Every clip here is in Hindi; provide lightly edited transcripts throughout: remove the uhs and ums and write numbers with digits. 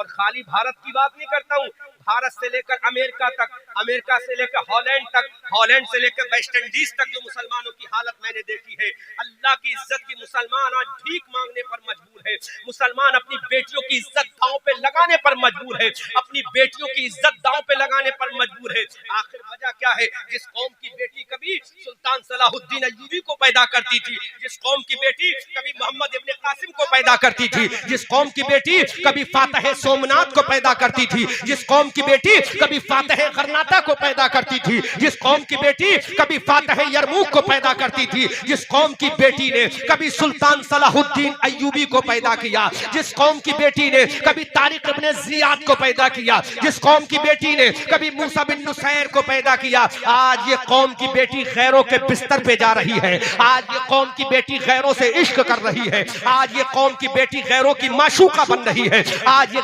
और खाली भारत की बात नहीं करता हूँ, भारत से लेकर अमेरिका तक, अमेरिका से लेकर हॉलैंड तक, हॉलैंड से लेकर वेस्ट इंडीज तक जो मुसलमानों की हालत मैंने देखी है। अल्लाह की इज्जत की मुसलमान आज भीख मांगने पर मजबूर है। मुसलमान अपनी बेटियों की इज्जत दांव पे लगाने पर मजबूर है, अपनी बेटियों की इज्जत दांव पे लगाने पर मजबूर है। आखिर वजह क्या है? जिस कौम की बेटी कभी सुल्तान सलाहुद्दीन अय्यूबी को पैदा करती थी, जिस कौम की बेटी कभी मोहम्मद इब्ने कासिम को पैदा करती थी, जिस कौम की बेटी कभी फातह सोमनाथ को पैदा करती थी, जिस कौम की बेटी कभी फातह गरनाता को पैदा करती थी, जिस कौम की बेटी कभी फातह यरमूक को पैदा करती थी, जिस कौम की बेटी ने कभी सुल्तान सलाहुद्दीन अय्यूबी को पैदा किया, जिस कौम की बेटी ने कभी तारिक इब्ने जियाद को पैदा किया, जिस कौम की बेटी ने कभी मूसा बिन नुसैर को पैदा किया, आज ये कौम की बेटी गैरों के बिस्तर पे जा रही है। आज ये कौम की बेटी गैरों से इश्क कर रही है। आज ये कौम की बेटी गैरों की माशूका बन रही है। आज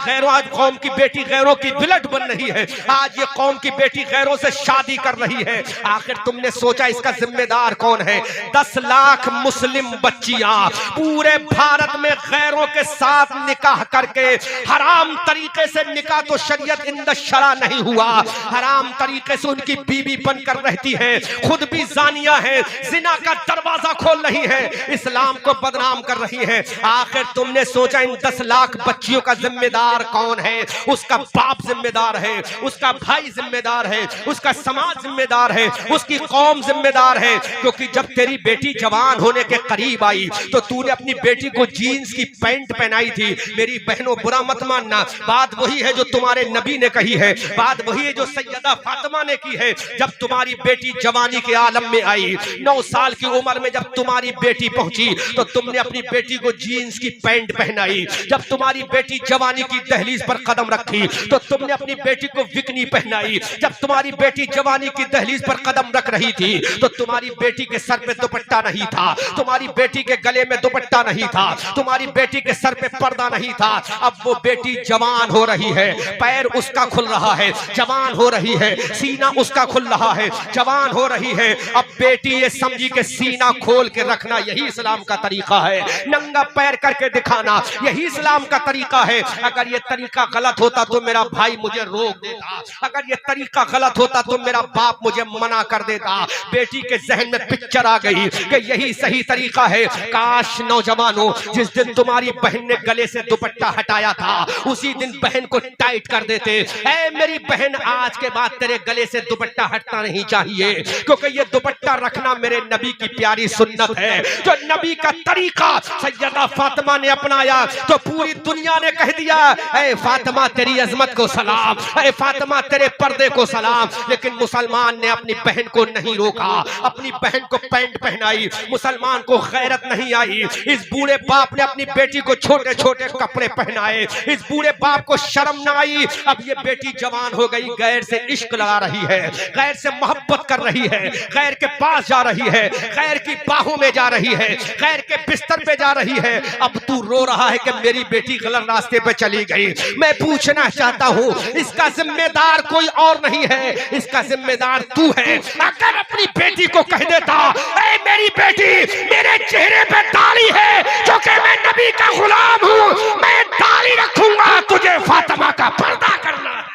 कौम की बेटी गैरों की बिलट बन रही है। आज ये कौम की बेटी गैरों से शादी कर रही है। आखिर तुमने सोचा इसका जिम्मेदार कौन है? 10 लाख मुस्लिम बच्चियां पूरे भारत में गैरों के साथ निकाह करके, हराम तरीके से निकाह तो शरीयत इंद शरा नहीं हुआ, हराम तरीके से उनकी बीवी बनकर रहती है, खुद भी जानिया है, जिना का दरवाजा खोल रही है, इस्लाम को बदनाम कर रही है। आखिर तुमने सोचा इन 10 लाख बच्चियों का जिम्मेदार कौन है? उसका बाप जिम्मेदार है, उसका भाई जिम्मेदार है, उसका समाज जिम्मेदार है, उसकी कौम जिम्मेदार है। क्योंकि जब तेरी बेटी जवान होने के करीब आई तो तूने अपनी बेटी को जीन्स की पैंट पहनाई थी। मेरी बहनों बुरा मत मानना, बात वही है जो तुम्हारे नबी ने कही है, बात वही है जो सैयदा फातिमा ने की है। जब तुम्हारी बेटी जवानी के आलम में आई, 9 साल की उम्र में जब तुम्हारी बेटी पहुंची तो तुमने अपनी बेटी को जीन्स की पैंट पहनाई। जब तुम्हारी बेटी जवानी की दहलीज पर कदम रखी तो तुमने अपनी बेटी को विकनी पहनाई। जब तुम्हारी बेटी जवानी की दहलीज पर कदम रख रही थी तो तुम्हारी बेटी के सर पे दुपट्टा नहीं था, तुम्हारी बेटी के गले में दुपट्टा नहीं था, तुम्हारी बेटी के सर पे पर्दा नहीं था। अब वो बेटी जवान हो रही है, पैर उसका खुल रहा है, जवान हो रही है, सीना उसका खुल रहा है, जवान हो रही है। अब बेटी ये समझी के सीना खोल के रखना यही इस्लाम का तरीका है, नंगा पैर करके दिखाना यही इस्लाम का तरीका है। अगर ये तरीका गलत होता तो मेरा भाई मुझे रोक देता, अगर ये तरीका गलत होता तो मेरा बाप मुझे मना कर देता। बेटी के जहन में पिक्चर आ गई कि यही सही तरीका है। काश नौजवानों, जिस दिन तुम्हारी बहन ने गले से दुपट्टा हटाया था उसी दिन बहन को टाइट कर देते। ऐ मेरी बहन, आज के बाद तेरे गले से दुपट्टा हटना नहीं चाहिए, क्योंकि ये दुपट्टा रखना मेरे नबी की प्यारी सुन्नत है। जो नबी का तरीका सैयदा फातिमा ने अपनाया तो पूरी दुनिया ने कह दिया, ऐ फातिमा तेरी अजमत को सलाम, ऐ फातिमा तेरे पर्दे को सलाम। लेकिन मुसलमान ने अपनी बहन को नहीं रोका, अपनी बहन को पैंट पहनाई। मुसलमान को गैरत नहीं आई। इस बूढ़े बाप ने अपनी बेटी को छोटे छोटे कपड़े पहनाए, इस बूढ़े बाप को शर्म ना आई। अब ये बेटी जवान हो गई, गैर से इश्क लगा रही है, गैर से मोहब्बत कर रही है, गैर के पास जा रही है, गैर की बाहों में जा रही है, गैर के बिस्तर पे जा रही है। अब तू रो रहा है कि मेरी बेटी गलत रास्ते पे चली गई। मैं पूछना चाहता हूँ, इसका जिम्मेदार कोई और नहीं है, इसका जिम्मेदार तू है। अगर अपनी बेटी को कह देता, ऐ मेरी बेटी मेरे चेहरे पे दाढ़ी है क्योंकि मैं नबी का गुलाम हूँ, मैं दाढ़ी रखूंगा, तुझे फातिमा का पर्दा करना है।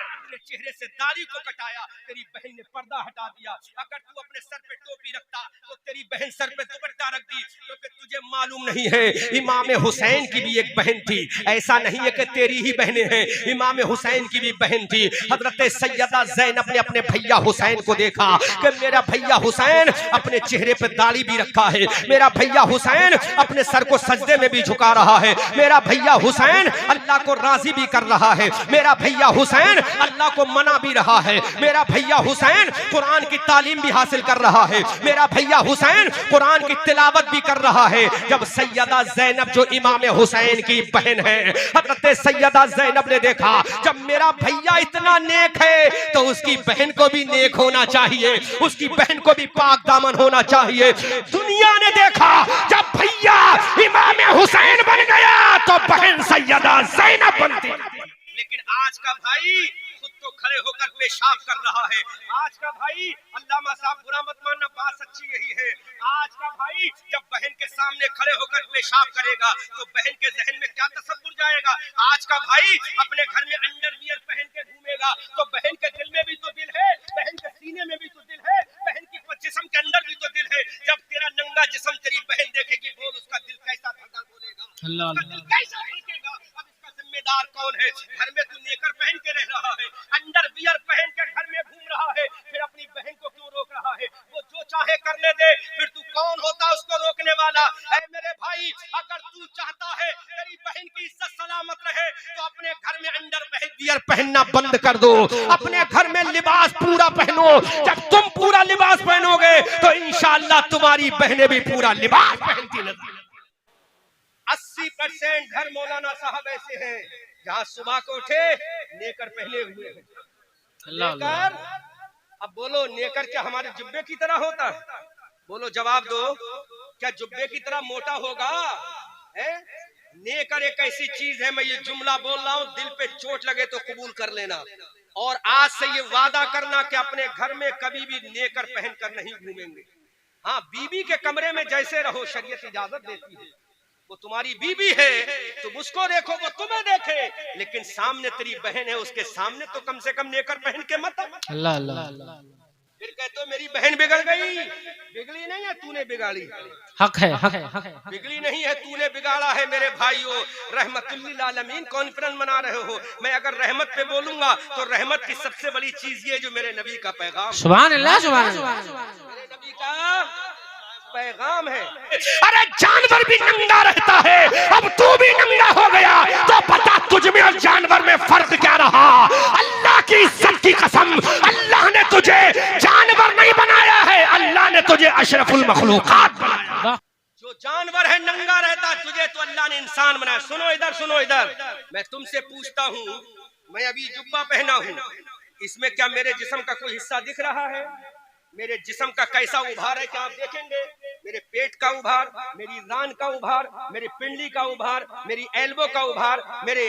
चेहरे से दाढ़ी को कटाया, तेरी बहन ने पर्दा हटा दिया। अगर तू अपने सर पे टोपी रखता तो तेरी बहन सर पे दुपट्टा रख दी। क्योंकि तुझे मालूम नहीं है, इमाम हुसैन की भी एक बहन थी। ऐसा नहीं है कि तेरी ही बहनें हैं, इमाम हुसैन की भी बहन थी। हजरत सैयदा ज़ैनब ने अपने भैया हुसैन को देखा कि मेरा भैया हुसैन अपने चेहरे पे दाढ़ी भी रखा है, मेरा भैया हुसैन अपने सर को सजदे में भी झुका रहा है, मेरा भैया हुसैन अल्लाह को राजी भी कर रहा है, मेरा भैया हुसैन अल्लाह को मना भी रहा है, मेरा भैया हुसैन कुरान की तालीम भी हासिल कर रहा है, मेरा भैया हुसैन कुरान की तिलावत भी कर रहा है। जब सैयदा ज़ैनब जो इमाम हुसैन की बहन है, हज़रत सैयदा ज़ैनब ने देखा जब मेरा भैया इतना नेक है तो उसकी बहन को भी नेक होना चाहिए, उसकी बहन को भी पाक दामन होना चाहिए। दुनिया ने देखा जब भैया इमाम हुसैन बन गया तो बहन सैयदा ज़ैनब बनती। लेकिन आज का भाई खुद तो खड़े होकर पेशाब कर रहा है। आज का भाई, अल्लामा साहब बुरा मत मानना, बात सच्ची यही है। आज का भाई जब बहन के सामने खड़े होकर पेशाब करेगा तो बहन के जहन में क्या तसव्वुर जाएगा। आज का भाई अपने घर में अंडरवियर पहन के घूमेगा तो बहन के दिल में भी तो दिल है, बहन के सीने में भी तो दिल है, बहन की जिस्म के अंदर भी तो दिल है। जब तेरा नंगा जिस्म तेरी बहन देखेगी, बोल उसका दिल कैसा धड़कन बोलेगा, उसका दिल कैसा धड़केगा। अब इसका जिम्मेदार कौन है? घर में तू नेकर पहन के रह रहा है, अंडरवियर पहन के घर में घूम रहा है, फिर अपनी बहन को क्यों रोक रहा है? वो जो चाहे करने दे, फिर तू कौन होता उसको रोकने वाला? ऐ मेरे भाई, अगर तू चाहता है तेरी बहन की इज्जत सलामत रहे तो अपने घर में अंडरवियर पहनना बंद कर दो, अपने घर में लिबास पूरा पहनो। जब तुम पूरा लिबास पहनोगे तो इंशाअल्लाह तुम्हारी बहनें भी पूरा लिबास पहनती नजर। 80% घर मौलाना साहब ऐसे हैं जहां सुबह को उठे नेकर पहने हुए हैं। नेकर, अब बोलो नेकर क्या हमारे जुब्बे की तरह होता है? बोलो जवाब दो, क्या जुब्बे की तरह मोटा होगा? है? नेकर एक ऐसी चीज है, मैं ये जुमला बोल रहा हूँ, दिल पे चोट लगे तो कबूल कर लेना और आज से ये वादा करना कि अपने घर में कभी भी नेकर पहनकर नहीं घूमेंगे। हाँ, बीबी के कमरे में जैसे रहो, शरीयत इजाजत देती है, वो तुम्हारी बीबी है, तुम उसको देखो वो तुम्हें देखे, लेकिन सामने तेरी बहन है, उसके सामने तो कम से कम नेकर पहन के मत। अल्लाह अल्लाह। फिर कहते हो मेरी बहन बिगड़ गई, बिगड़ी नहीं है, तूने बिगाड़ी। हक है, हक है, हक है। बिगड़ी नहीं है, तूने बिगाड़ा है। मेरे भाइयों, रहमतुल्लिल आलमीन कॉन्फ्रेंस मना रहे हो, मैं अगर रहमत पे बोलूंगा तो रहमत की सबसे बड़ी चीज ये जो मेरे नबी का पैगाम, सुभान अल्लाह, सुभान अल्लाह, मेरे नबी का पैगाम है। अरे जानवर भी नंगा रहता है, अब तू भी नंगा हो गया तो पता तुझ में और जानवर में फर्क क्या रहा? अल्लाह की इज्जत की कसम, अल्लाह ने तुझे जानवर नहीं बनाया है, अल्लाह ने तुझे अशरफुल मखलूकात बनाया। जो जानवर है नंगा रहता, तुझे तो अल्लाह ने इंसान बनाया। सुनो इधर, सुनो इधर, मैं तुमसे पूछता हूँ, मैं अभी जुब्बा पहना हूँ, इसमें क्या मेरे जिस्म का कोई हिस्सा दिख रहा है? मेरे जिस्म का कैसा उभार है क्या आप देखेंगे? मेरे पेट का उभार, मेरी रान का उभार, मेरी पिंडली का उभार, मेरी एल्बो का उभार, मेरे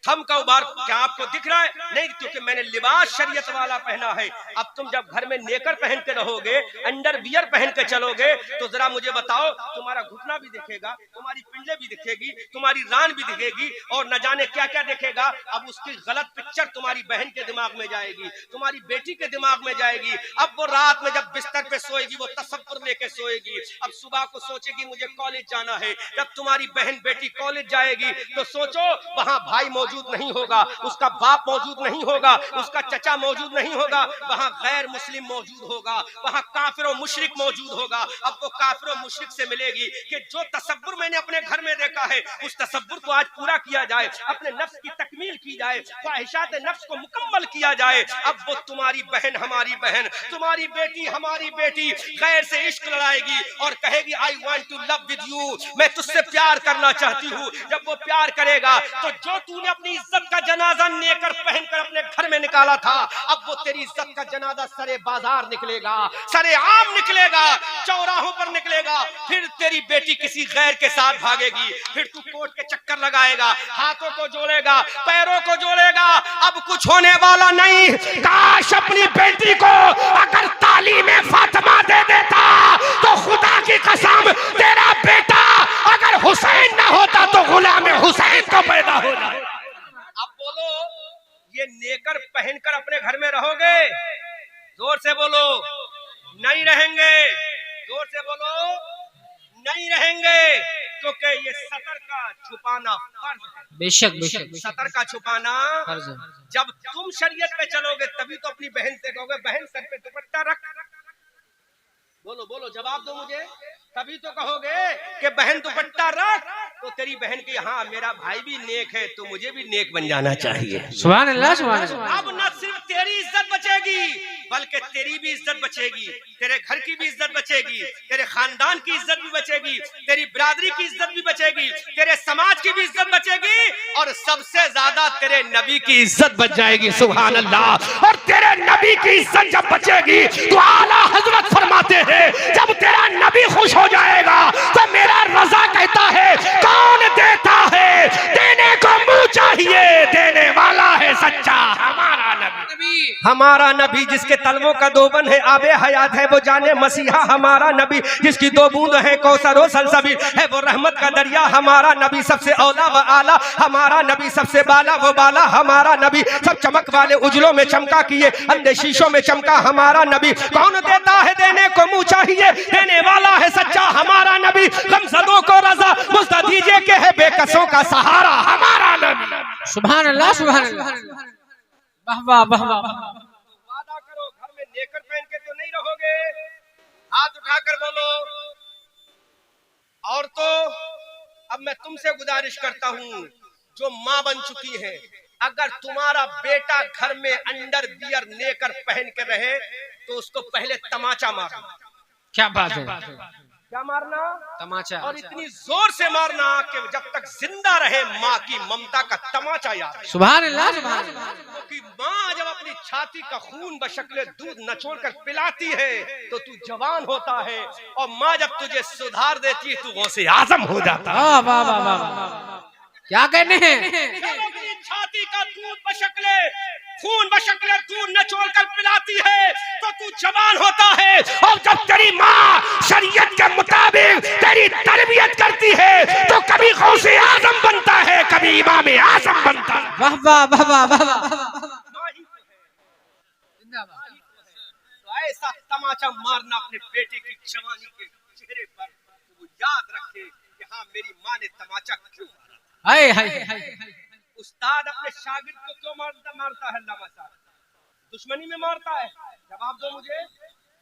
थम का उभार, क्या आपको दिख रहा है? नहीं, क्योंकि मैंने लिबास शरीयत वाला पहना है। अब तुम जब घर में नेकर पहन के रहोगे, अंडरवियर पहन के चलोगे, तो जरा मुझे बताओ, तुम्हारा घुटना भी दिखेगा, तुम्हारी पिंडले भी दिखेगी, तुम्हारी रान भी दिखेगी और न जाने क्या क्या दिखेगा। अब उसकी गलत पिक्चर तुम्हारी बहन के दिमाग में जाएगी, तुम्हारी बेटी के दिमाग में जाएगी। अब वो रात में जब बिस्तर पे सोएगी, वो तसव्वुर लेके सोएगी। अब सुबह को सोचेगी मुझे कॉलेज जाना है। जब तुम्हारी बहन बेटी कॉलेज जाएगी तो सोचो वहां भाई मौजूद नहीं होगा, उसका बाप मौजूद नहीं होगा, उसका चचा मौजूद नहीं होगा, वहां गैर मुस्लिम मौजूद होगा, वहां काफिर और मुशरिक मौजूद होगा। अब वो काफिर और मुशरिक से मिलेगी कि जो तसव्वुर मैंने अपने घर में देखा है, उस तसव्वुर को आज पूरा किया जाए, अपने नफ्स की तकमील की जाए, ख्वाहिशात नफ्स को मुकम्मल किया जाए। अब वो तुम्हारी बहन हमारी बहन, तुम्हारी बेटी हमारी बेटी गैर से इश्क लड़ाएगी और कहेगी I want to love with you, मैं तुझसे प्यार करना चाहती हूँ। जब वो प्यार करेगा तो जो तूने अपनी इज्जत का जनाजा नेकर पहनकर अपने घर में निकाला था, अब वो तेरी इज्जत का जनाजा सरे बाजार निकलेगा, सरे आम निकलेगा, चौराहों पर निकलेगा। फिर तेरी बेटी किसी गैर के साथ भागेगी, फिर तू कोर्ट के चक्कर लगाएगा, हाथों को जोड़ेगा, पैरों को जोड़ेगा। अब कुछ होने वाला नहीं। काश अपनी बेटी को अगर तालीम फातिमा दे देता तो खुदा की कसम तेरा बेटा अगर हुसैन ना होता तो गुलाम हुसैन को पैदा हो जाए। अब बोलो, ये नेकर पहनकर अपने घर में रहोगे? जोर से बोलो, नहीं रहेंगे। जोर से बोलो, नहीं रहेंगे, क्योंकि ये सतर का छुपाना फर्ज है। बेशक बेशक, सतर का छुपाना फर्ज है। जब तुम शरीयत पे चलोगे तभी तो अपनी बहन से कहोगे बहन सर पे दुपट्टा रख। बोलो बोलो, जवाब दो मुझे। तभी तो कहोगे कि बहन दुपट्टा रख, तो तेरी बहन की हाँ मेरा भाई भी नेक है तो मुझे भी नेक बन जाना चाहिए। सुभान अल्लाह, सुभान अल्लाह। अब न सिर्फ तेरी इज्जत बचेगी बल्कि तेरी भी इज्जत बचेगी, तेरे घर की भी इज्जत बचेगी, तेरे खानदान की इज्जत भी बचेगी, तेरी बिरादरी की इज्जत भी बचेगी, तेरे समाज की भी इज्जत बचेगी और सबसे ज्यादा तेरे नबी की इज्जत बच जाएगी। सुभान अल्लाह। और तेरे नबी की इज्जत जब बचेगी तो आला हजरत फरमाते हैं जब तेरा नबी खुश हो जाएगा तो मेरा रजा कहता है कौन देता है, देने को मुंह चाहिए, देने वाला है सच्चा हमारा नबी। हमारा नबी जिसके तलवों का दो बन है आबे हयात है वो जाने मसीहा। हमारा नबी जिसकी दो बूंद है कौसर व सलसबील है वो रहमत का दरिया। हमारा नबी सबसे औला व आला, हमारा नबी सबसे बाला वो बाला। हमारा नबी सब चमक वाले उजलों में चमका किए अंधे शीशों में चमका। हमारा नबी कौन देता है देने को मुँह चाहिए, देने वाला है सच्चा हमारा नबी। गमज़दों को रजा मुझदा दीजिए के है बेकसों का सहारा हमारा नबी। सुभान अल्लाह सुभान अल्लाह, वाह वाह वाह वाह। वादा करो घर में नेकर पहन के तो नहीं रहोगे, हाथ उठाकर बोलो। और तो अब मैं तुमसे गुजारिश करता हूँ जो माँ बन चुकी है, अगर तुम्हारा बेटा घर में अंडर बियर नेकर पहन के रहे तो उसको पहले तमाचा मारना। क्या बात है, क्या मारना? तमाचा। और इतनी जोर से मारना कि जब तक जिंदा रहे माँ की ममता का तमाचा याद। सुभान अल्लाह सुभान अल्लाह। क्योंकि माँ जब अपनी छाती का खून बशक्ले दूध नचोड़कर पिलाती है तो तू जवान होता है, और माँ जब तुझे सुधार देती है तू गौसे आजम हो जाता है। वाह वाह वाह वाह, क्या कहने हैं। अपनी छाती का दूध बशक्ले खून बशक्ले दूध नचोड़ कर पिलाती है तो तू जवान होता है। और जब तेरी माँ शरीयत के मुताबिक तेरी तरबियत करती है तो कभी गौसे आजम बनता है, कभी इमाम आजम बनता है। वाह वाह वाह वाह वाह। तो ऐसा तमाचा मारना अपने बेटे की जवानी के चेहरे पर, तो वो याद रखे कि हाँ मेरी माँ ने तमाचा क्यों मारा। हाय हाय। उस्ताद अपने शागिर्द को क्यों मारता है? अल्लामा साहब दुश्मनी में मारता है? जवाब दो मुझे,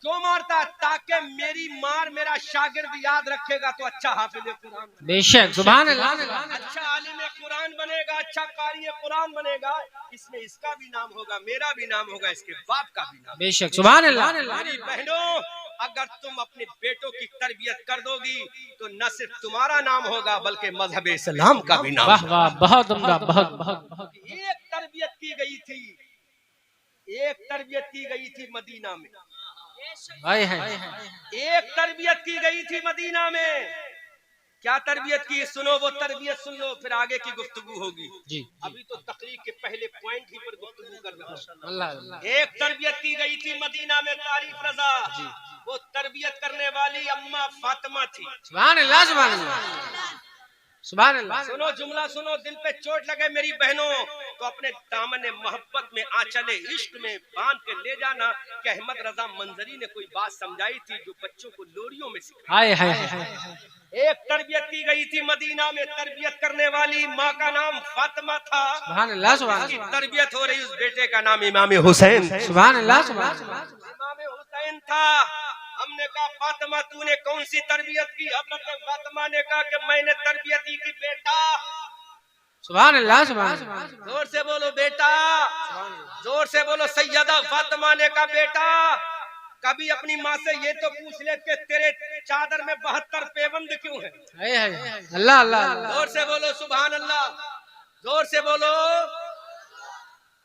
क्यों मारता है? ताकि मेरी मार मेरा शागिर्द याद रखेगा तो अच्छा हाफिज़ कुरान, बेशक सुभान अल्लाह, अच्छा आलिम कुरान बनेगा, अच्छा कारी कुरान बनेगा। इसमें इसका भी नाम होगा, मेरा भी नाम होगा, इसके बाप का भी नाम। बेशक सुभान अल्लाह। मेरी बहनों, अगर तुम अपने बेटों की तरबियत कर दोगी तो न सिर्फ तुम्हारा नाम होगा बल्कि मजहब इस्लाम का भी नाम। वाह वाह, बहुत उम्दा, बहुत बहुत। एक तरबियत की गई थी, एक तरबियत की गई थी मदीना में, एक तरबियत की गई थी मदीना में। क्या तरबियत की? सुनो वो तरबियत सुन लो, फिर आगे की गुफ्तगू होगी जी। अभी तो तकरीर के पहले पॉइंट ही पर गुफ्तगू कर रहा हूं। एक तरबियत की गई थी मदीना में, तारीफ रजा जी। वो तरबियत करने वाली अम्मा फातिमा थी। सुभान अल्लाह सुभान अल्लाह सुभान अल्लाह। सुनो जुमला सुनो, दिल पे चोट लगे मेरी बहनों तो अपने दामन मोहब्बत में आंचले इश्क में बांध के ले जाना कि अहमद रजा मंजरी ने कोई बात समझाई थी जो बच्चों को लोरियों में सिखाई। हाय हाय। एक तरबियत की गई थी मदीना में, तरबियत करने वाली माँ का नाम फातिमा था। सुभान अल्लाह सुभान अल्लाह। तरबियत हो रही, उस बेटे का नाम इमाम हुसैन। सुभान अल्लाह सुभान अल्लाह। इमाम हुसैन था। हमने कहा फातिमा तूने कौन सी तरबियत की? हज़रत फातिमा ने कहा कि मैंने तरबियत की बेटा। सुभान अल्लाह सुभान अल्लाह। जोर से बोलो बेटा, जोर से बोलो। सैयदा फातिमा ने कहा बेटा, कभी अपनी माँ से ये तो पूछ ले कि तेरे चादर में 72 पेबंद क्यों है? अल्लाह अल्लाह। जोर से बोलो सुभान अल्लाह, जोर से बोलो।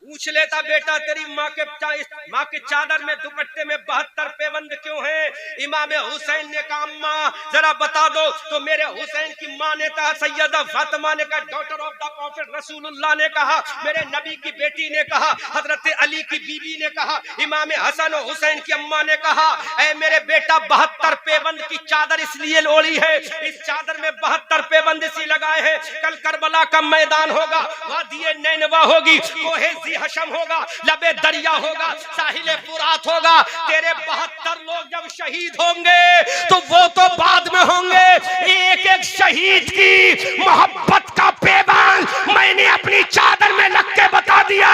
पूछ लेता बेटा तेरी माँ के चादर में दुपट्टे में 72 पेबंद क्यों है? इमाम हुसैन ने कहा अम्मा जरा बता दो। तो मेरे हुसैन की माँ ने कहा, सैयदा फातिमा ने कहा, डॉटर ऑफ द प्रॉफिट रसूलुल्लाह ने कहा, मेरे नबी की बेटी ने कहा, हजरत अली की बीवी ने कहा, इमाम हसन और हुसैन की अम्मा ने कहा, ऐ मेरे बेटा 72 पेबंद की चादर इसलिए ओढ़ी है, इस चादर में 72 पेबंद इसी लगाए हैं। कल करबला का मैदान होगा, वादिये नैनवा होगी, कोहे हशम होगा, लबे दरिया होगा, साहिले फुरात होगा। तेरे 72 लोग जब शहीद होंगे तो वो तो बाद में होंगे। एक एक शहीद की मोहब्बत का पैगाम मैंने अपनी चादर में लग के बता दिया।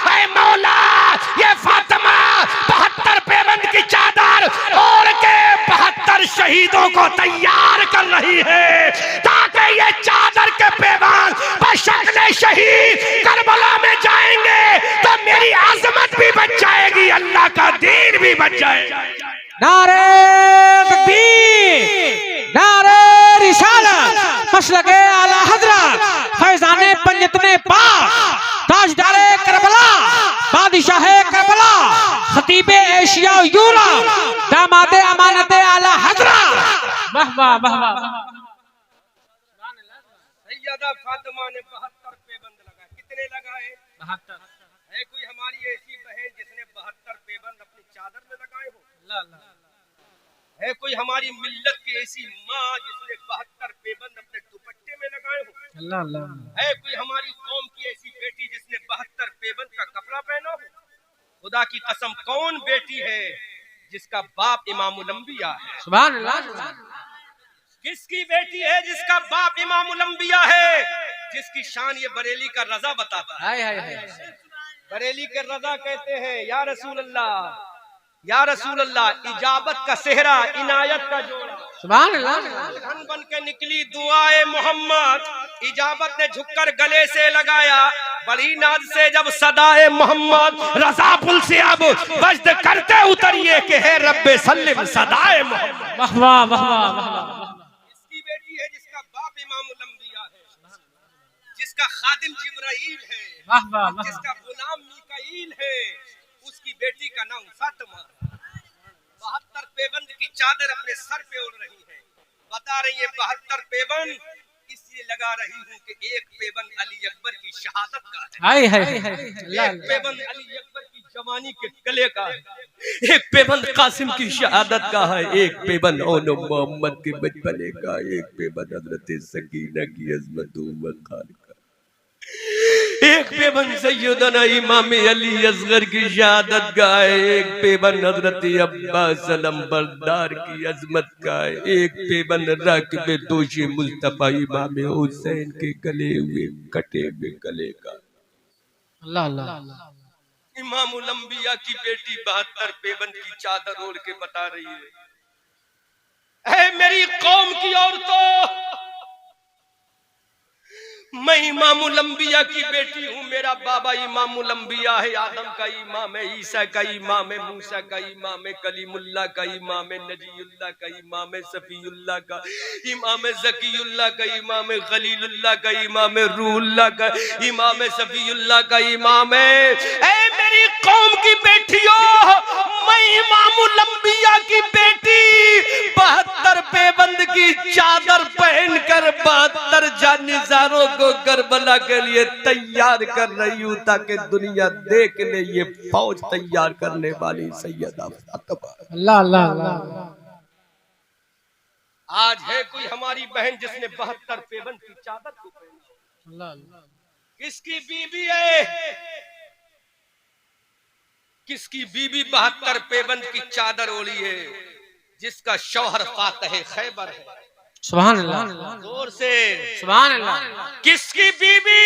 ऐ मौला, ये फातिमा 72 पेबंद की चादर ओढ़ के 72 शहीदों को तैयार कर रही है ताकि ये चादर के पैगाम बशक्ले शहीद करबला में जाएंगे तो मेरी आजमत भी बच जाएगी, अल्लाह का दीन भी बच जाएगा। नारे तकबीर, नारे रिसालत, मसलके आला हजरत, फैजाने पंजतने पाक, ताजदारे करबला, बादशाहे करबला, खतीबे एशिया यूरोप, दामादे अमानते आला हजरत। वाह वाह वाह वाह। सैयदा फातिमा ने 72 पेबंद लगाए। कितने लगाए? 72। है कोई हमारी ऐसी बहन जिसने कोई हमारी मिल्लत की ऐसी माँ जिसने 72 पेबंद अपने दुपट्टे में लगाए हो? अल्लाह अल्लाह। है कोई हमारी कौम की ऐसी बेटी जिसने 72 पेबंद का कपड़ा पहना हो? खुदा की कसम, कौन बेटी है जिसका बाप इमामुल अंबिया है? सुभान अल्लाह। किसकी बेटी है जिसका बाप इमामुल अंबिया है, जिसकी शान ये बरेली का रजा बताता है? हाय हाय हाय। बरेली के रजा कहते हैं, या रसूल अल्लाह, या रसूल अल्लाह, इजाबत का सेहरा, इनायत का जोड़ा। सुभान अल्लाह। धन बन के निकली दुआए मोहम्मद, इजाबत ने झुककर गले से लगाया, बड़ी नाज से जब सदाए मोहम्मद, रजा पुल से अब वज्द करते उतरिए कि है रब्बे सल्लिम सदाए मोहम्मद। वाह वाह वाह वाह। इसकी बेटी है जिसका बाप इमामुल अंबिया है, जिसका खादिम जिब्राइल है, वाह वाह वाह। जिसका गुलाम मीकाईल है, उसकी बेटी का नाम फातिमा। 72 पेबंद की चादर अपने सर पे ओढ़ रही है, बता रही है 72 पेबंद इसलिए लगा रही हूँ कि एक पेबंद अली अकबर की शहादत का है, हाय हाय हाय। एक पेबंद अली अकबर की जवानी के गले का है, एक पेबंद कासिम की शहादत का है, एक पेबंद ओनो मोहम्मद के बचपने का, एक पेबंद हजरत सकीना की अजमत उमर खान का, एक पेबंद सैयदना इमाम अली असगर की शहादत का है, एक पेबंद हजरत अब्बास अलंबरदार की अजमत का है, एक पेबंद राकिब दोषी मुस्तफा इमाम हुसैन के गले हुए कटे हुए गले का। अल्लाह अल्लाह। इमामुल अंबिया की बेटी 72 पेबंद की चादर ओढ़ के बता रही है, मेरी कौम की औरतों, मैं इमामुल अंबिया की बेटी हूँ, मेरा बाबा इमामुल अंबिया है, आदम का इमाम है, ईसा का इमाम है, मूसा का इमाम है, कलीमुल्लाह का इमाम है, नजीउल्लाह का इमाम है, सफीउल्लाह का इमाम है, ज़कीउल्लाह का इमाम है, खलीलुल्लाह का इमाम है, रूहुल्लाह का इमाम है, सफीउल्लाह का इमाम है। ऐ मेरी कौम की बेटियों, मैं इमामुल अंबिया की बेटी 72 पेबंद की चादर पहनकर 72 जानिज़ारों को करबला के लिए तैयार कर रही हूँ, ताकि दुनिया देख ले ये फौज तैयार करने वाली सैयदा फातिमा। अल्लाह अल्लाह अल्लाह। आज है कोई हमारी बहन जिसने 72 पेबंद की चादर को पहना? अल्लाह अल्लाह। किसकी बीबी है, किसकी बीबी 72 पेबंद की चादर ओढ़ी है, जिसका शौहर फातह खैबर है? सुभान अल्लाह। जोर से सुभान अल्लाह। किसकी बीबी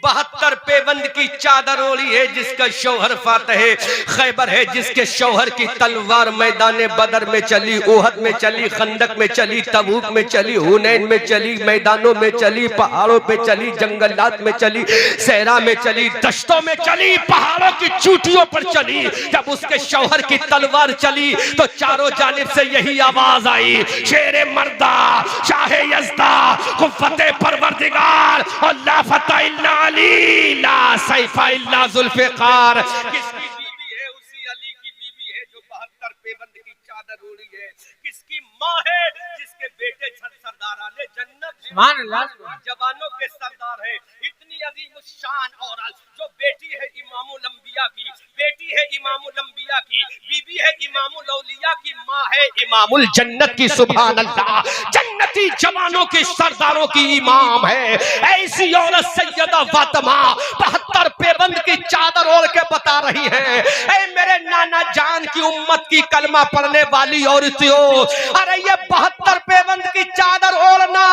72 पेबंद की चादर ओढ़ी है, जिसका शौहर फातह खैबर है, जिसके शौहर की तलवार मैदान बदर में चली, उहद में चली, खंदक में चली, तबूक में चली, हुनैन में चली, मैदानों में चली, पहाड़ों पे चली, जंगलात में चली, सहरा में चली, दश्तों में चली, पहाड़ों की चोटियों पर चली। जब उसके शौहर की तलवार चली तो चारों जानिब से यही आवाज आई, शेरे मर्दा शाहे यज़दा कुव्वते परवरदिगार और ला फतह इल्ला अली ला सैफा इल्ला जुल्फ़िकार। किसकी बीबी है? उसी अली की बीबी है जो 72 पेबंद की चादर ओढ़ी है। किसकी माँ है? जिसके बेटे सरदाराने जन्नत है, सुभान अल्लाह। जवानों के सरदार है। इतनी अजीम शान औरत जो बेटी है इमामुल अंबिया की, बेटी है इमामुल अंबिया की, बीबी है इमामुल औलिया की, माँ है इमामुल जन्नत की। सुभान अल्लाह। जन्नती जवानों के सरदारों की इमाम है। ऐसी औरत सैयदा फातिमा 72 पेबंद की चादर ओढ़ के बता रही है, ऐ मेरे नाना जान की उम्मत की कलमा पढ़ने वाली औरतियों, अरे ये 72 पेबंद की चादर ओढ़ना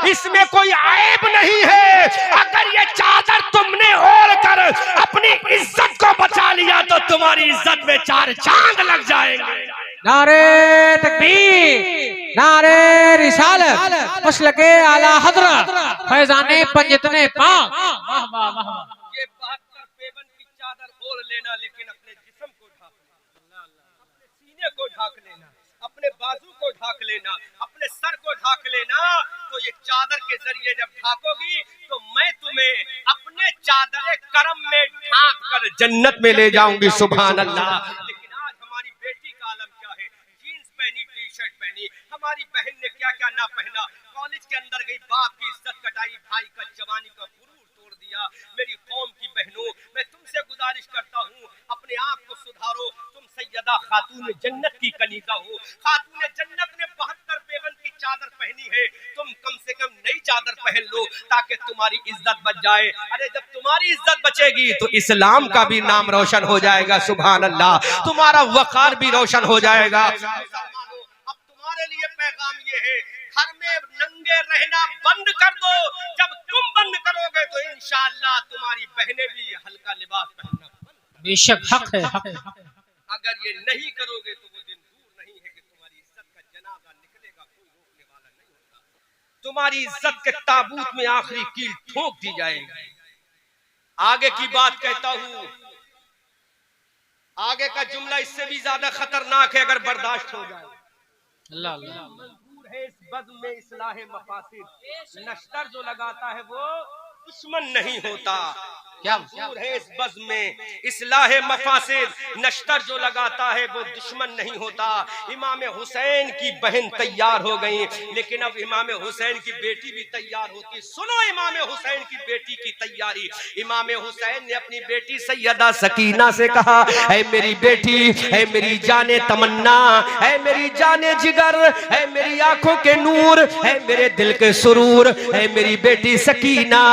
इसमें कोई ऐब नहीं है। अगर ये चादर तुमने ओढ़ कर अपनी इज्जत को बचा लिया तो तुम्हारी इज्जत में 4 चांद लग जाएंगे। नारे तकबीर, नारे रिसालत, मसलके आला हज़रत, फैज़ाने पंजतने पाक। वाह वाह वाह। ये 72 पेबंद की चादर ओढ़ लेना, लेकिन अपने जिस्म को ढाक लेना, अपने सीने को ढाक लेना, अपने बाजू को ढाक लेना, अपने सर को ढाक लेना। तो ये चादर के जरिए जब ढाकोगी तो मैं तुम्हें अपने चादर करम में ढांक कर जन्नत में ले जाऊंगी। सुभान अल्लाह। लेकिन आज हमारी बेटी का आलम क्या है? जीन्स पहनी, टी शर्ट पहनी। हमारी बहन ने क्या क्या ना पहना। कॉलेज के अंदर गई, बाप की इज्जत कटाई, भाई का जवानी का गुरूर तोड़ दिया। मेरी कौम की बहनों, मैं तुमसे गुजारिश करता हूँ, अपने आप को सुधारो। तुम सैयदा ज्यादा खातून जन्नत की कनीका हो। खातून जन्नत ने 72 पेवन की चादर पहनी है, तुम कम से कम नई चादर पहन लो ताकि तुम्हारी इज्जत बच जाए। अरे जब तुम्हारी इज्जत बचेगी तो इस्लाम का भी नाम रोशन हो जाएगा, सुभान अल्लाह, तुम्हारा वकार भी रोशन हो जाएगा। अब तुम्हारे लिए पैगाम ये है, घर में नंगे रहना बंद कर दो। जब तुम बंद करोगे तो इंशाअल्लाह तुम्हारी बहनें भी हल्का लिबास पहनना। बेशक हक है, हक है। अगर ये नहीं करोगे तो वो दिन दूर नहीं है कि तुम्हारी इज्जत का जनाजा निकलेगा, कोई रोकने वाला नहीं होगा। तुम्हारी इज्जत के ताबूत में आखिरी कील ठोक दी जाएगी। आगे की बात कहता हूं, आगे का जुमला इससे भी ज्यादा खतरनाक है अगर बर्दाश्त हो जाए। अल्लाह अल्लाह। मंजूर है इस बज़्म में इस्लाहे मफासिद, नश्तर जो लगाता है वो दुश्मन नहीं होता। क्या मंजूर है इस बज़्म में इस्लाहे मफासिद, नश्तर जो लगाता है वो दुश्मन नहीं होता। इमाम हुसैन की बहन तैयार हो गई, लेकिन अब इमाम हुसैन की बेटी भी तैयार होती। सुनो इमाम हुसैन की बेटी की तैयारी। इमाम हुसैन ने अपनी बेटी सैयदा सकीना से कहा, ऐ मेरी बेटी, ऐ मेरी जाने तमन्ना, ऐ मेरी जाने जिगर, ऐ मेरी आंखों के नूर, ऐ मेरे दिल के सुरूर, ऐ मेरी बेटी सकीना,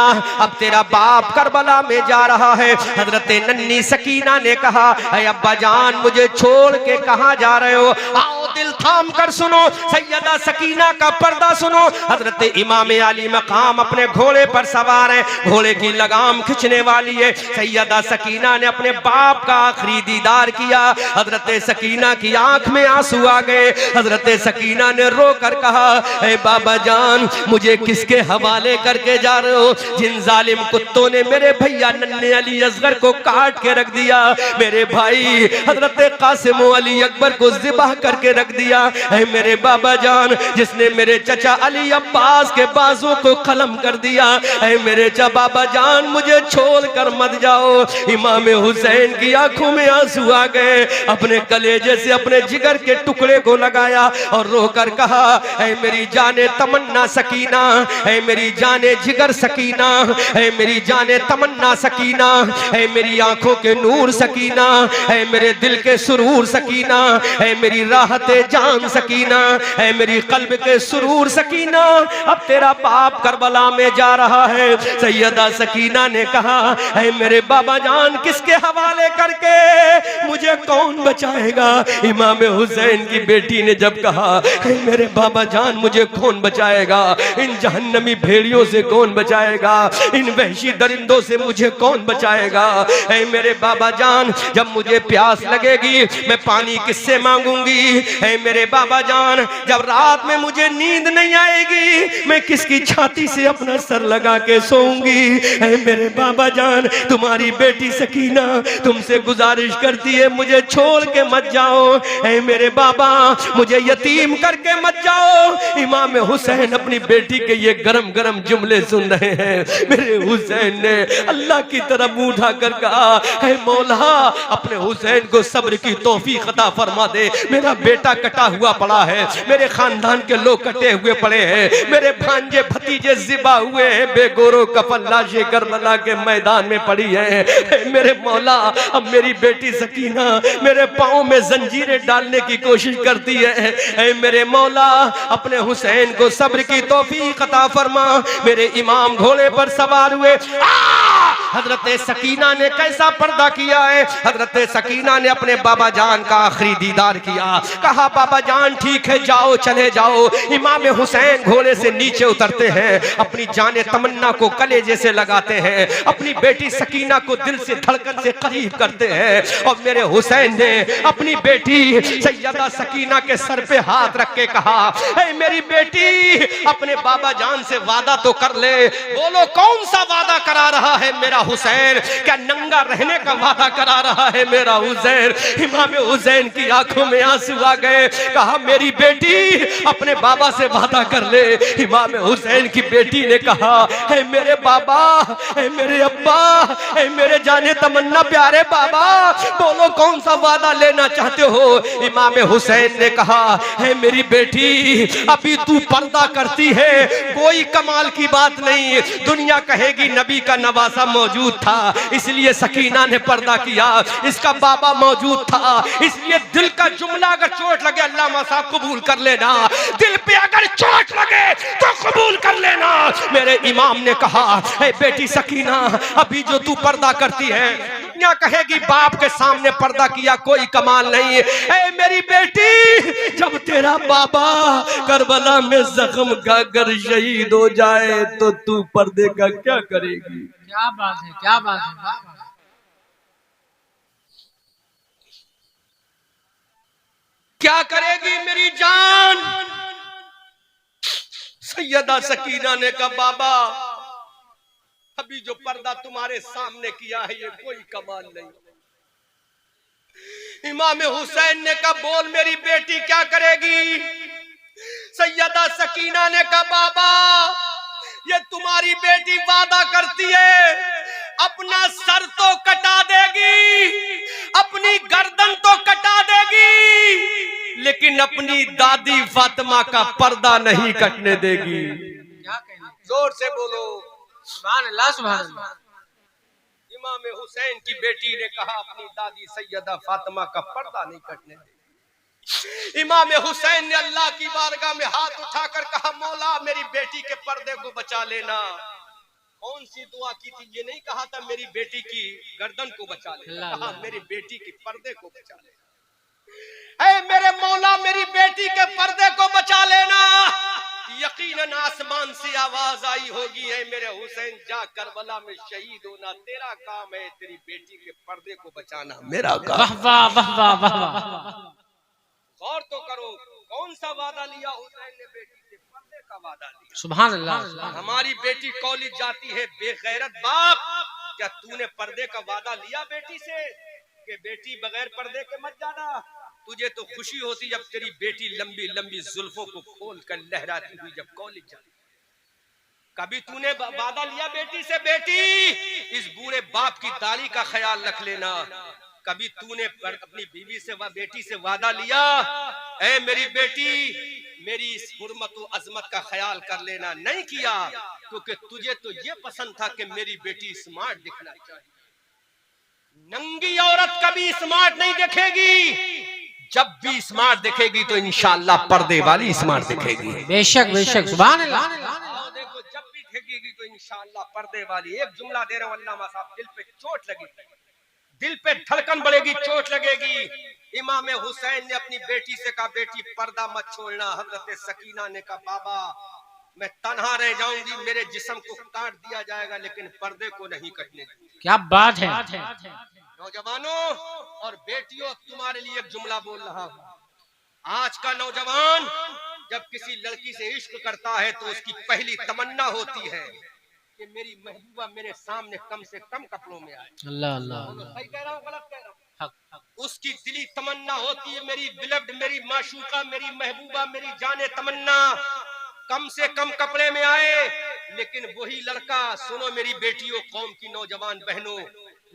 अब तेरा बाप करबला में जा रहा है। हजरत नन्ही सकीना ने कहा, ऐ अब्बा जान मुझे छोड़ के कहां जा रहे हो? आओ दिल थाम कर सुनो, सैयदा सकीना का पर्दा सुनो। हजरत इमाम अली मकाम अपने घोड़े पर सवार है, घोड़े की लगाम खींचने वाली है। सैयदा सकीना ने अपने बाप का आखिरी दीदार किया। हजरत सकीना की आंख में आंसू आ गए। हजरत सकीना ने रो कर कहा, ऐ बाबा जान मुझे किसके हवाले करके जा रहे हो? जिन जालिम कुत्तों ने मेरे भैया नन्हे अली असगर को काट के रख दिया, मेरे भाई हजरत कासिम अली अकबर को ज़िबह करके रख दिया। है मेरे बाबा जान जिसने मेरे चचा अली अब्बास के बाजू को कलम कर दिया, है मेरे चा बाबा जान मुझे छोड़ कर मत जाओ। इमाम हुसैन की आंखों में आंसू आ गए। अपने कलेजे से अपने जिगर के टुकड़े को लगाया और रोकर कहा, है मेरी जाने तमन्ना सकीना, है मेरी जाने जिगर सकीना, है मेरी जाने तमन्ना सकीना, है मेरी आंखों के नूर सकीना, है मेरे दिल के सुरूर सकीना, है मेरी राहते जान सकीना, है मेरी कल्ब के सुरूर सकीना, अब तेरा बाप करबला में जा रहा है। सैयदा सकीना ने कहा, है मेरे बाबा जान किसके हवाले करके, मुझे कौन बचाएगा? इमाम हुसैन की बेटी ने जब कहा, है मेरे बाबा जान मुझे कौन बचाएगा? इन जहन्नमी भेड़ियों से कौन बचाएगा? इन वहशी दरिंदों से मुझे कौन बचाएगा? ऐ मेरे बाबा जान जब मुझे प्यास लगेगी मैं पानी किससे मांगूंगी? ऐ मेरे बाबा जान जब रात में मुझे नींद नहीं आएगी मैं किसकी छाती से अपना सर लगा के सोऊंगी? ऐ मेरे बाबा जान तुम्हारी बेटी सकीना तुमसे गुजारिश करती है मुझे छोड़ के मत जाओ। ऐ मेरे बाबा मुझे यतीम करके मत जाओ। इमाम हुसैन अपनी बेटी के ये गरम गरम जुमले सुन रहे हैं। मेरे हुसैन ने अल्लाह की तरफ मुंह उठाकर कहा, है मौला अपने हुसैन को सब्र की तौफीक अता फरमा दे। मेरा बेटा कटा हुआ पड़ा है, मेरे खानदान के लोग कटे हुए पड़े हैं, मेरे भांजे भतीजे ज़िबा हुए हैं, बेगोरो कफन लाशें करबला के मैदान में पड़ी है। मेरे मौला अब मेरी बेटी सकीना मेरे पाँव में जंजीरें डालने की कोशिश करती है। ऐ मेरे मौला अपने हुसैन को सब्र की तौफीक अता फरमा। मेरे इमाम घोड़े पर सवार हुए। हजरत सकीना ने कैसा पर्दा किया है? हजरत सकीना ने अपने बाबा जान का आखिरी दीदार किया। कहा बाबा जान ठीक है जाओ चले जाओ। इमाम हुसैन घोड़े से नीचे उतरते हैं, अपनी जाने तमन्ना को कलेजे से लगाते हैं, अपनी बेटी सकीना को दिल से धड़कन से करीब करते हैं। और मेरे हुसैन ने अपनी बेटी सैयदा सकीना के सर पे हाथ रख के कहा, ऐ मेरी बेटी अपने बाबा जान से वादा तो कर ले। बोलो कौन सा वादा करा रहा है मेरा हुसैन? क्या नंगा रहने का वादा करा रहा है मेरा हुसैन? इमाम हुसैन की आंखों में आंसू आ गए। कहा मेरी बेटी अपने बाबा से वादा कर ले। इमाम हुसैन की बेटी ने कहा, है मेरे बाबा, है मेरे अब्बा, है मेरे जाने तमन्ना प्यारे बाबा, बोलो कौन सा वादा लेना चाहते हो? इमाम हुसैन ने कहा, है मेरी बेटी अभी तू पर्दा करती है, कोई कमाल की बात नहीं। दुनिया कहेगी नबी का नवासा मौजूद मौजूद था इसलिए सकीना ने पर्दा किया, इसका बाबा मौजूद था इसलिए दिल का जुमला अगर चोट लगे अल्लामा साहब कबूल कर लेना, दिल पे अगर चोट लगे तो कबूल कर लेना। मेरे इमाम ने कहा ए बेटी सकीना, अभी जो तू पर्दा करती है दुनिया कहेगी बाप के सामने पर्दा किया कोई कमाल नहीं। ए मेरी बेटी, जब तेरा बाबा करबला में जख्म खाकर शहीद हो जाए तो तू पर्दे का क्या करेगी? क्या बात है, क्या बात है, वाह, वाह। क्या करेगी मेरी जान? सैयदा सकीना ने कहा बाबा अभी जो पर्दा तुम्हारे सामने किया है ये कोई कमाल नहीं। इमाम हुसैन ने कहा बोल मेरी बेटी क्या करेगी? सैयदा सकीना ने कहा बाबा ये तुम्हारी बेटी वादा करती है अपना सर तो कटा देगी, अपनी गर्दन तो कटा देगी, लेकिन अपनी दादी फातिमा का पर्दा नहीं कटने देगी। क्या कहना, जोर से बोलो सुभान अल्लाह, सुभान अल्लाह। इमाम हुसैन की बेटी ने कहा अपनी दादी सैयदा फातिमा का पर्दा नहीं कटने देगी। इमाम हुसैन ने अल्लाह की बारगाह में हाथ उठाकर कहा मौला मेरी बेटी के पर्दे को बचा लेना। कौन सी दुआ की थी? ये नहीं कहा था मेरी बेटी की गर्दन को बचा लेना, कहा मेरी बेटी के पर्दे को बचा लेना। ऐ मेरे मौला मेरी बेटी के पर्दे को बचा लेना। यकीनन आसमान से आवाज आई होगी है मेरे हुसैन जा करबला में शहीद होना तेरा काम है, तेरी बेटी के पर्दे को बचाना मेरा काम। वाह वाह वाह वाह वाह वाह। गौर तो करो कौन सा वादा लिया हुसैन ने बेटी से? पर्दे का वादा लिया। सुभान अल्लाह। हमारी बेटी कॉलेज जाती है बेगैरत बाप, क्या तूने पर्दे का वादा लिया बेटी से कि बेटी बगैर पर्दे के मत जाना? तुझे तो खुशी होती जब तेरी बेटी लंबी लंबी जुल्फों को खोल कर लहराती हुई जब कॉलेज जाती। कभी तूने वादा लिया बेटी से बेटी इस बूढ़े बाप की दाढ़ी का ख्याल रख लेना? कभी तूने अपनी बीवी से बेटी से वादा लिया ऐ मेरी बेटी मेरी इस हुर्मत व अजमत का ख्याल कर लेना? नहीं किया, क्योंकि तुझे तो ये पसंद था कि मेरी बेटी स्मार्ट दिखना चाहिए। नंगी औरत कभी स्मार्ट नहीं दिखेगी, जब भी स्मार्ट दिखेगी तो इंशाअल्लाह पर्दे वाली स्मार्ट दिखेगी। बेशक बेशक, सुभान अल्लाह। देखो जब भी दिखेगी तो इंशाअल्लाह पर्दे वाली। एक जुमला दे रहे हो अल्लामा साहब, दिल पे चोट लगी, दिल पे धड़कन बढ़ेगी, चोट लगेगी। इमाम हुसैन ने अपनी बेटी से कहा बेटी पर्दा मत छोड़ना। हजरत सकीना ने कहा बाबा मैं तन्हा रह जाऊंगी, मेरे जिस्म को काट दिया जाएगा लेकिन पर्दे को नहीं कटने दूंगी। क्या बात है। नौजवानों और बेटियों तुम्हारे लिए एक जुमला बोल रहा हूं। आज का नौजवान जब किसी लड़की से इश्क करता है तो उसकी पहली तमन्ना होती है कि मेरी महबूबा मेरे सामने कम से कम कपड़ों में आए। अल्लाह अल्लाह। सही कह रहा हूं गलत कह रहा हूं? उसकी दिली तमन्ना होती है मेरी बिलव्ड, मेरी माशूका, मेरी महबूबा, मेरी जाने तमन्ना कम से कम कपड़े में आए। लेकिन वही लड़का, सुनो मेरी बेटियों, कौम की नौजवान बहनों,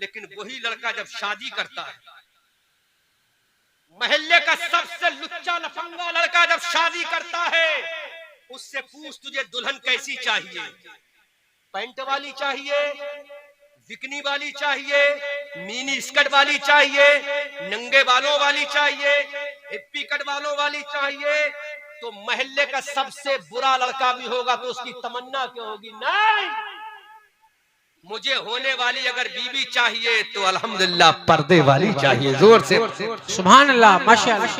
लेकिन वही लड़का जब शादी करता है, महल्ले का सबसे लुच्चा लफंगा लड़का जब शादी करता है, उससे पूछ तुझे दुल्हन कैसी चाहिए? पैंट वाली चाहिए, बिकनी वाली चाहिए, मिनी स्कर्ट वाली चाहिए, नंगे बालों वाली चाहिए, हिप्पी कट बालों वाली चाहिए? तो महल्ले का सबसे बुरा लड़का भी होगा तो उसकी तमन्ना क्या होगी? नहीं, मुझे होने वाली अगर बीवी चाहिए तो अल्हम्दुलिल्लाह पर्दे वाली चाहिए। जोर से सुभान अल्लाह, माशाअल्लाह।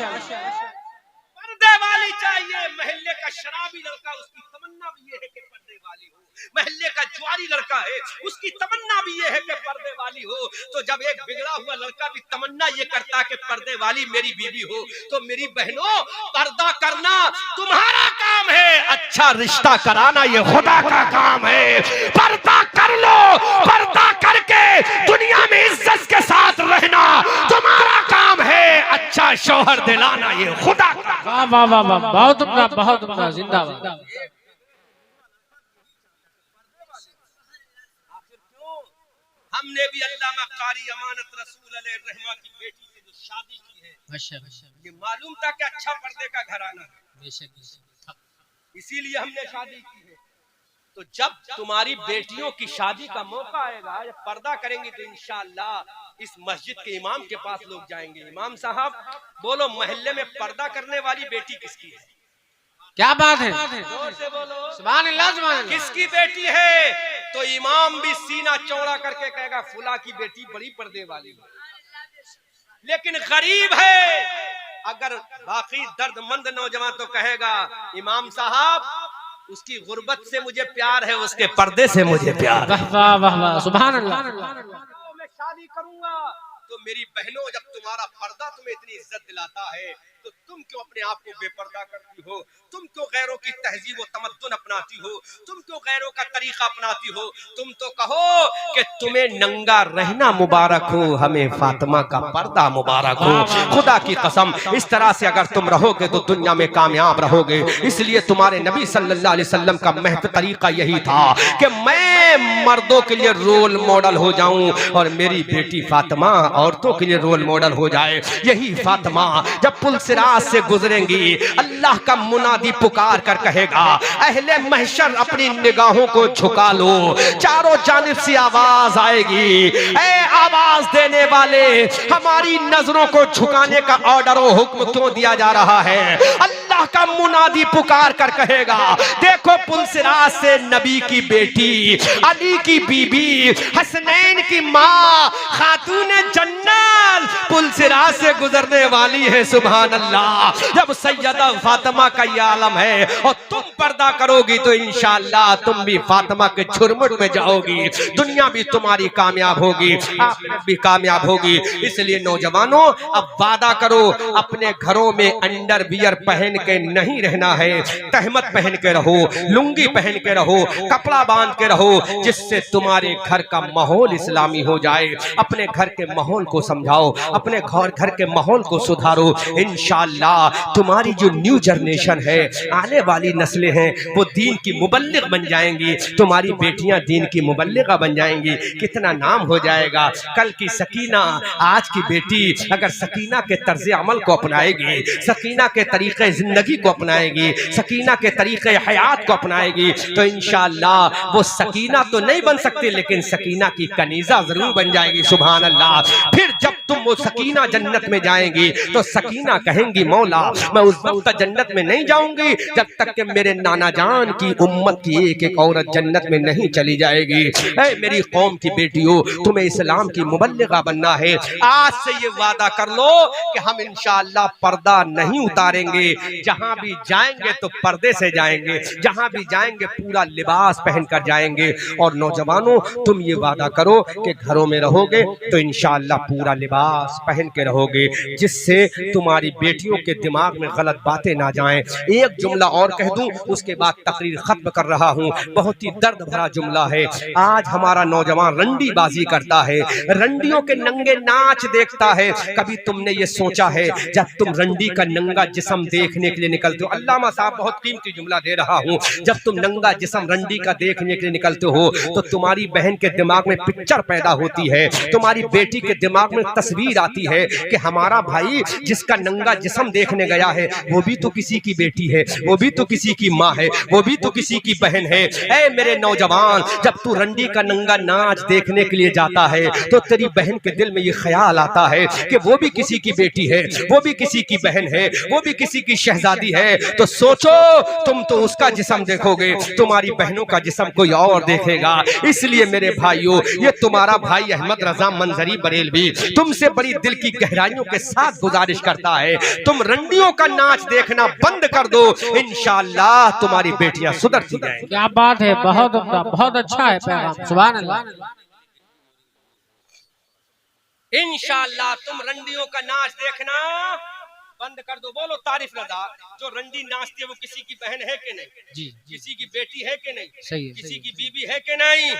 पर्दे वाली चाहिए। महल्ले का शराबी लड़का उसकी तमन्ना भी ये है कि पर्दे वाली हो। महल्ले का जुआरी लड़का है उसकी तमन्ना भी ये है कि पर्दे वाली हो। तो जब एक बिगड़ा हुआ लड़का भी तमन्ना ये करता है कि पर्दे वाली मेरी बीवी हो, तो मेरी बहनों पर्दा करना तुम्हारा काम है, अच्छा रिश्ता कराना ये खुदा का काम है। पर्दा कर लो, पर्दा करके दुनिया में इज्जत के साथ रहना तुम्हारा काम है, अच्छा शौहर दिलाना ये खुदा का। वाह वाह वाह वाह, बहुत उम्दा, बहुत उम्दा, जिंदाबाद। हमने भी अल्लामा कारी अमानत रसूल अलैहिर्रहमा की बेटी से जो शादी की है, माशाअल्लाह, ये मालूम था कि अच्छा पर्दे का घराना है, बेशक बेशक। इसीलिए हमने शादी की है। तो तो जब तुम्हारी बेटियों की शादी का मौका आएगा, जब पर्दा करेंगी, तो इंशाअल्लाह इस मस्जिद के इमाम के पास लोग जाएंगे, इमाम साहब बोलो मोहल्ले में पर्दा करने वाली बेटी किसकी है? क्या बात है, जोर से बोलो सुभान अल्लाह, सुभान अल्लाह। किसकी बेटी है? तो इमाम भी सीना चौड़ा करके कहेगा फुला की बेटी बड़ी पर्दे वाली है, लेकिन गरीब है। अगर बाकी दर्दमंद नौजवान तो कहेगा इमाम साहब उसकी गुर्बत से मुझे प्यार है, उसके पर्दे से मुझे प्यार है। वाह वाह वाह वाह, सुभान अल्लाह। मैं शादी करूंगा तो मेरी बहनों, जब तुम्हारा पर्दा तुम्हें इतनी इज्जत दिलाता है तो तुम क्यों अपने आप को बेपर्दा करती हो? तुम क्यों गैरों की तहजीब व तमद्दुन अपनाती हो? तुम क्यों गैरों का तरीका अपनाती हो? तुम तो कहो कि तुम्हें नंगा रहना मुबारक हो, हमें फातिमा का पर्दा मुबारक हो। खुदा की कसम, इस तरह से अगर तुम रहोगे तो दुनिया में कामयाब रहोगे। इसलिए तुम्हारे नबी सल्लल्लाहु अलैहि वसल्लम का महज तरीका यही था कि मैं मर्दों के लिए रोल मॉडल हो जाऊं और मेरी बेटी फातिमा औरतों के लिए रोल मॉडल हो जाए। यही फातिमा जब पुल सिरात से गुजरेंगी, अल्लाह का मुनादी पुकार कर कहेगा, अहले महशर अपनी निगाहों को झुका लो। चारों जानिब से आवाज आएगी, ए आवाज देने वाले, हमारी नजरों को झुकाने का ऑर्डर और हुक्म क्यों दिया जा रहा है? अल्लाह का मुनादी पुकार कर कहेगा, देखो पुल सिरात से नबी की बेटी, अली की बीबी, हसनैन की माँ, खातून जन्नत पुल सिरात से गुजरने वाली है। सुभान अल्लाह। जब सैयदा फातिमा का ये आलम है और तुम पर्दा करोगी तो इंशाअल्लाह तुम भी फातिमा के झुरमुट में जाओगी, दुनिया भी तुम्हारी कामयाब होगी, आखिरत भी कामयाब होगी। इसलिए नौजवानों, अब वादा करो, अपने घरों में अंडरवियर पहन के नहीं रहना है, तहमत पहन के रहो, लुंगी पहन के रहो, कपड़ा बांध के रहो, जिससे तुम्हारे घर का माहौल इस्लामी हो जाए। अपने घर के माहौल को समझाओ, अपने घर के माहौल को सुधारो। इंशाअल्लाह तुम्हारी जो न्यू जनरेशन है, आने वाली नस्लें हैं, वो दीन की मुबल्लिग बन जाएंगी। तुम्हारी बेटियां दीन की मुबल्लिगा बन जाएंगी। कितना नाम हो जाएगा। कल की सकीना, आज की बेटी अगर सकीना के तर्ज अमल को अपनाएगी, सकीना के तरीके जिंदगी को अपनाएगी, सकीना के तरीके हयात को अपनाएगी, तो इंशाअल्लाह वो सकीना तो नहीं बन सकती, लेकिन सकीना की कनीजा जरूर बन जाएगी। सुभान अल्लाह। फिर जब तुम वो सकीना जन्नत में जाएंगी तो सकीना कहेंगी, मौला मैं उस वक्त तक जन्नत में नहीं जाऊंगी जब तक कि मेरे नाना जान की उम्मत की एक एक औरत जन्नत में नहीं चली जाएगी। ऐ मेरी कौम की बेटियों, तुम्हें इस्लाम की मुबल्लिगा बनना है। आज से ये वादा कर लो कि हम इंशाअल्लाह पर्दा नहीं उतारेंगे। जहां भी जाएंगे तो पर्दे से जाएंगे, जहां भी जाएंगे पूरा लिबास पहनकर जाएंगे। और नौजवानों, तुम ये वादा करो कि घरों में रहोगे तो इंशाअल्लाह पूरा लिबास पहन के रहोगे, जिससे तुम्हारी बेटियों के दिमाग में गलत बातें ना जाएं। एक जुमला और कह दूं, उसके बाद तकरीर खत्म कर रहा हूं। बहुत ही दर्द भरा जुमला है। आज हमारा नौजवान रंडी बाजी करता है, रंडियों के नंगे नाच देखता है। कभी तुमने ये सोचा है, जब तुम रंडी का नंगा जिस्म देखने के लिए निकलते हो, अल्लामा साहब बहुत कीमती जुमला दे रहा हूं, जब तुम नंगा जिस्म रंडी का देखने के लिए निकलते हो तो तुम्हारी बहन के दिमाग में पिक्चर पैदा होती है, तुम्हारी बेटी के दिमाग में तस्वीर आती है कि हमारा भाई जिसका नंगा जिस्म देखने गया है वो भी तो किसी की बेटी है, वो भी तो किसी की माँ है, वो भी तो किसी की बहन है। ऐ मेरे नौजवान, जब तू रंडी का नंगा नाच देखने के लिए जाता है तो तेरी बहन के दिल में ये ख्याल आता है कि वो भी किसी की बेटी है, वो भी किसी की बहन है, वो भी किसी की शहजादी है। तो सोचो, तुम तो उसका जिस्म देखोगे, तुम्हारी बहनों का जिस्म कोई और देखेगा। इसलिए मेरे भाइयों, ये तुम्हारा भाई अहमद रजा मंजरी बरेलवी तुमसे बड़ी दिल की गहराइयों के साथ गुजारिश करता है, तुम रंडियों का नाच देखना बंद कर दो। इंशाअल्लाह तुम्हारी बेटियां सुधरती जाएंगी। क्या बात है, बहुत उम्दा, बहुत अच्छा है पैगाम। सुभान अल्लाह। इंशाअल्लाह तुम रंडियों का नाच देखना बंद कर दो। बोलो तारीफ रजा। जो रंडी नाचती है वो किसी की बहन है कि नहीं? जी, किसी की बेटी है कि नहीं? सही है, किसी की बीबी है कि नहीं?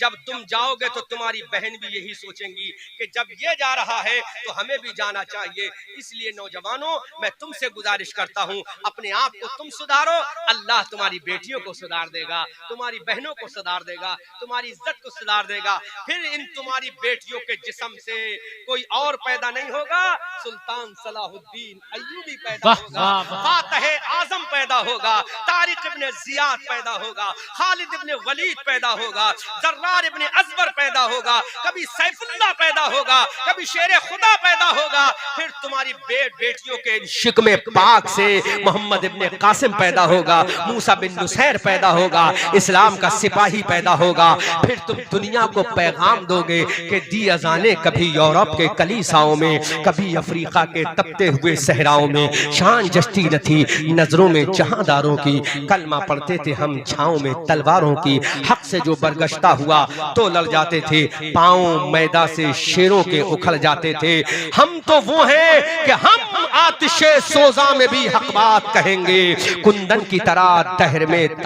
जब तुम जाओगे तो तुम्हारी बहन भी यही सोचेंगी कि जब ये जा रहा है तो हमें भी जाना चाहिए। इसलिए नौजवानों, मैं तुमसे गुजारिश करता हूँ, अपने आप को तुम सुधारो, अल्लाह तुम्हारी बेटियों को सुधार देगा, तुम्हारी बहनों को सुधार देगा, तुम्हारी इज्जत को सुधार देगा। फिर इन तुम्हारी बेटियों के जिस्म से कोई और पैदा नहीं होगा, सुल्तान सलाहुद्दीन अय्यूबी पैदा होगा, फातह आजम पैदा होगा, तारिक इब्ने जियाद पैदा होगा, खालिद इब्ने वलीद पैदा होगा, जर्रार इब्ने अजबर पैदा होगा, कभी सैफुल्लाह पैदा होगा, कभी शेर खुदा पैदा होगा, फिर तुम्हारी बेटियों के शिकमे पाक से मोहम्मद इब्ने कासिम पैदा होगा, मूसा बिन नुसैर पैदा होगा, इस्लाम का सिपाही पैदा होगा। फिर तुम दुनिया को पैगाम दोगे कि दी अजाने कभी यूरोप के कलीसाओं में, कभी अफ्रीका के तपते हुए सहराओं में, शान जस्ती न थी नजरों में जहांदारों की, कलमा पढ़ते थे हम छाँव में तलवारों की, हक से जो बरगश्ता हुआ तो लड़ जाते थे, पाँव मैदा से शेरों के उखड़ जाते थे। हम तो वो हैं कि हम आतिशे सोजा में भी हक बात कहेंगे, कुंदन की तरह दहर में